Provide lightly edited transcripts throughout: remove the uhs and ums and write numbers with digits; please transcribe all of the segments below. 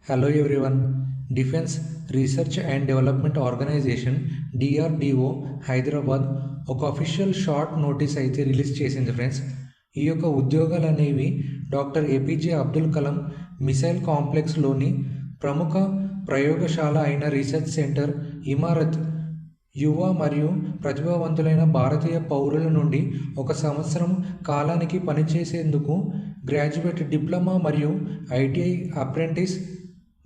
Hello everyone. Defense Research and Development Organization DRDO Hyderabad ఒక official short notice అయితే release చేసింది friends. ఈ యొక్క ఉద్యోగాలు అనేవి డాక్టర్ ఏపీజే అబ్దుల్ కలాం మిసైల్ కాంప్లెక్స్లోని ప్రముఖ ప్రయోగశాల అయిన రీసెర్చ్ సెంటర్ ఇమారత్ యువ మరియు ప్రతిభావంతులైన భారతీయ పౌరుల నుండి ఒక సంవత్సరం కాలానికి పనిచేసేందుకు గ్రాడ్యుయేట్ డిప్లొమా మరియు ఐటీఐ అప్రెంటిస్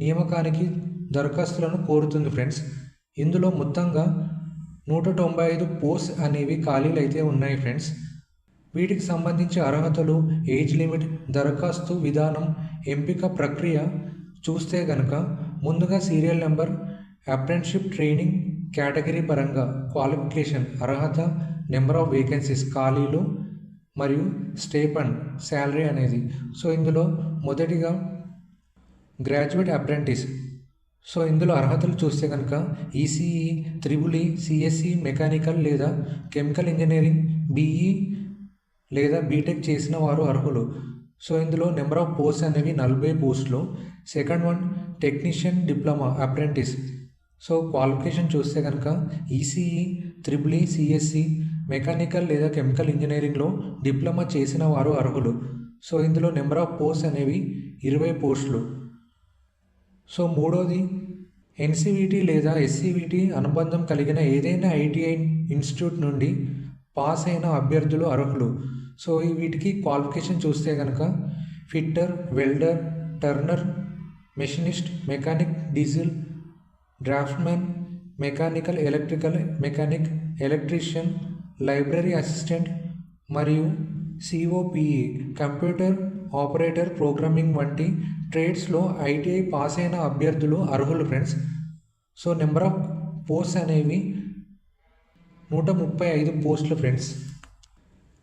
నియామకానికి దరఖాస్తులను కోరుతుంది ఫ్రెండ్స్. ఇందులో మొత్తంగా 195 పోస్ట్ అనేవి ఖాళీలు అయితే ఉన్నాయి ఫ్రెండ్స్. వీటికి సంబంధించి అర్హతలు, ఏజ్ లిమిట్, దరఖాస్తు విధానం, ఎంపిక ప్రక్రియ చూస్తే గనక ముందుగా serial number, apprenticeship training category పరంగా క్వాలిఫికేషన్, అర్హత, నెంబర్ ఆఫ్ వేకెన్సీస్ ఖాళీలు మరియు స్టేపండ్ శాలరీ అనేది. సో ఇందులో మొదటిగా గ్రాడ్యుయేట్ అప్రెంటిస్. సో ఇందులో అర్హతలు చూస్తే కనుక ఈసీఈ, త్రిబుల్ సిఎస్సి, మెకానికల్ లేదా కెమికల్ ఇంజనీరింగ్, బీఈ లేదా బీటెక్ చేసిన వారు అర్హులు. సో ఇందులో నెంబర్ ఆఫ్ పోస్ట్ అనేవి 40 పోస్టులు. Second one technician diploma apprentice. So qualification చూస్తే కనుక ఈసీఈ, త్రిబుల్ సిఎస్సి, మెకానికల్ లేదా కెమికల్ ఇంజనీరింగ్లో డిప్లొమా చేసిన వారు అర్హులు. సో ఇందులో నెంబర్ ఆఫ్ పోస్ట్ అనేవి 20 పోస్టులు. సో మూడోది ఎన్సీవీటీ లేదా ఎస్సీవీటీ అనుబంధం కలిగిన ఏదైనా ఐటీఐ ఇన్స్టిట్యూట్ నుండి పాస్ అయిన అభ్యర్థులు అర్హులు. సో వీటికి క్వాలిఫికేషన్ చూస్తే కనుక fitter, welder, Turner, machinist, mechanic, diesel, draughtsmen, mechanical, electrical mechanic, electrician, library assistant మరియు సిఓపిఈ కంప్యూటర్ ఆపరేటర్, ప్రోగ్రామింగ్ వంటి ట్రేడ్స్లో ఐటీఐ పాస్ అయిన అభ్యర్థులు అర్హులు friends. So number of post అనేవి 135 పోస్టులు ఫ్రెండ్స్.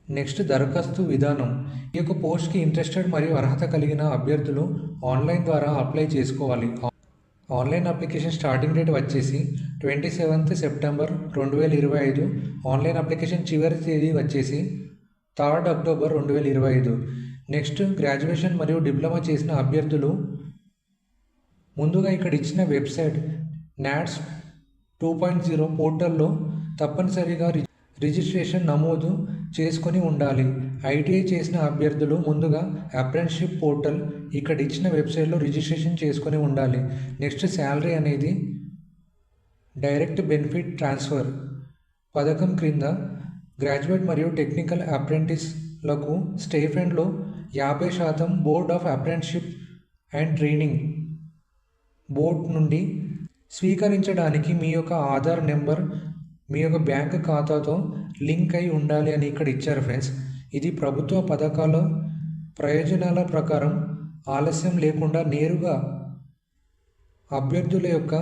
నెక్స్ట్ దరఖాస్తు విధానం. ఈ యొక్క పోస్ట్కి ఇంట్రెస్టెడ్ మరియు అర్హత కలిగిన అభ్యర్థులు ఆన్లైన్ ద్వారా అప్లై చేసుకోవాలి. ఆన్లైన్ అప్లికేషన్ స్టార్టింగ్ డేట్ వచ్చేసి 27th సెప్టెంబర్ 2025. ఆన్లైన్ అప్లికేషన్ చివరి తేదీ వచ్చేసి 3rd అక్టోబర్ 2025. నెక్స్ట్ గ్రాడ్యుయేషన్ మరియు డిప్లొమా చేసిన అభ్యర్థులు ముందుగా ఇక్కడ ఇచ్చిన వెబ్సైట్ నాట్స్ 2.0 పోర్టల్లో తప్పనిసరిగా రిజిస్ట్రేషన్ నమోదు చేసుకొని ఉండాలి. ఐటీఐ చేసిన అభ్యర్థులు ముందుగా అప్రెంటిస్షిప్ పోర్టల్ ఇక్కడ ఇచ్చిన వెబ్సైట్లో రిజిస్ట్రేషన్ చేసుకొని ఉండాలి. నెక్స్ట్ శాలరీ అనేది డైరెక్ట్ బెనిఫిట్ ట్రాన్స్ఫర్ పథకం క్రింద గ్రాడ్యుయేట్ మరియు టెక్నికల్ అప్రెంటిస్లకు స్టైఫండ్లో 50% board of apprenticeship and training board నుండి స్వీకరించడానికి మీ యొక్క ఆధార్ నెంబర్ మీ యొక్క బ్యాంక్ ఖాతాతో లింక్ అయి ఉండాలి అని ఇక్కడ ఇచ్చారు ఫ్రెండ్స్. ఇది ప్రభుత్వ పథకాల ప్రయోజనాల ప్రకారం ఆలస్యం లేకుండా నేరుగా అభ్యర్థుల యొక్క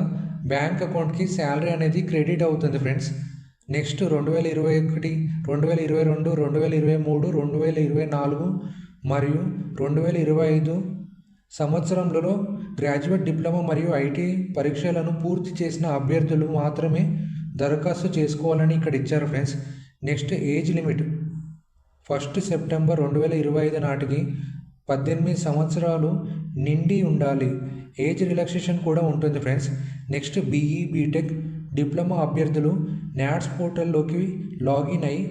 బ్యాంక్ అకౌంట్కి శాలరీ అనేది క్రెడిట్ అవుతుంది ఫ్రెండ్స్. నెక్స్ట్ 2021, 2022, 2023, 2024 మరియు 2025 సంవత్సరంలో గ్రాడ్యుయేట్ డిప్లొమా మరియు ఐటీఐ పరీక్షలను పూర్తి చేసిన అభ్యర్థులు మాత్రమే దరఖాస్తు చేసుకోవాలని ఇక్కడ ఇచ్చారు friends. Next age limit 1 September 2025 నాటికి 18 సంవత్సరాలు నిండి ఉండాలి. ఏజ్ రిలాక్సేషన్ కూడా ఉంటుంది friends. Next BE, BTech, diploma అభ్యర్థులు నాట్స్ పోర్టల్లోకి లాగిన్ అయ్యి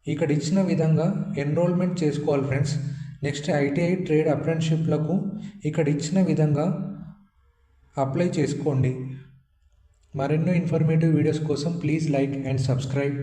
ఇక్కడ ఇచ్చిన విధంగా ఎన్రోల్మెంట్ చేసుకోవాలి ఫ్రెండ్స్. నెక్స్ట్ ఐటీఐ ట్రేడ్ అప్రెంటిస్షిప్లకు ఇక్కడ ఇచ్చిన విధంగా అప్లై చేసుకోండి. మరెన్నో ఇన్ఫర్మేటివ్ వీడియోస్ కోసం ప్లీజ్ లైక్ అండ్ సబ్స్క్రైబ్.